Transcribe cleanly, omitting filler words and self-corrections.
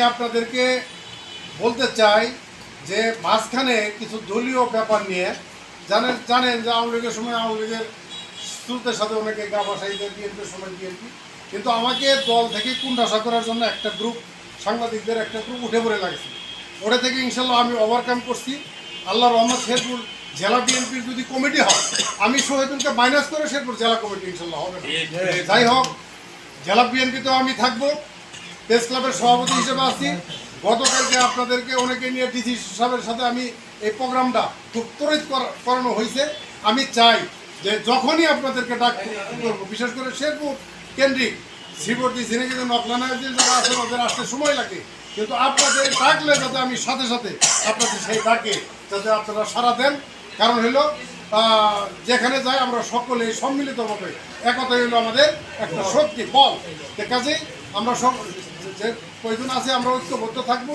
আপনাদেরকে বলতে চাই যে মাঝখানে কিছু দলীয় ব্যাপার নিয়ে জানেন যে আওয়ামী লীগের সময় আওয়ামী লীগের স্রোতের সাথে অনেকে গা ভাসাই দেয়, বিএনপির সময় বিএনপি, কিন্তু আমাকে দল থেকে কুণ্ঠাসা করার জন্য একটা গ্রুপ, সাংবাদিকদের একটা গ্রুপ উঠে পড়ে লাগছে। ওটা থেকে ইনশাল্লাহ আমি ওভারকাম করছি। আল্লাহর রহমত, শেরপুর জেলা বিএনপির যদি কমিটি হয়, আমি শহীদুলকে মাইনাস করে শেরপুর জেলা কমিটি ইনশাল্লাহ হবে না। যাই হোক, জেলা বিএনপিতেও আমি থাকবো, প্রেস ক্লাবের সভাপতি হিসেবে আছি। গতকালকে আপনাদেরকে অনেকে নিয়ে ডিসি সাহেবের সাথে আমি এই প্রোগ্রামটা খুব ত্বরিত করানো হয়েছে। আমি চাই যে যখনই আপনাদেরকে ডাক করবো, বিশেষ করে শেরপুর কেন্দ্রিক শ্রীবর্তী সিনেগিতে নকলানায়দের যারা আছেন ওদের আসতে সময় লাগে, কিন্তু আপনাদের ডাকলে যাতে আমি সাথে সাথে আপনাদের সেই ডাকে যাতে আপনারা সাড়া দেন। কারণ হলো যেখানে যাই আমরা সকলে সম্মিলিতভাবে, একতাই হলো আমাদের একটা শক্তি, বল। কাজেই আমরা সব যে কয়জন আছে আমরা ঐক্যবদ্ধ থাকবো।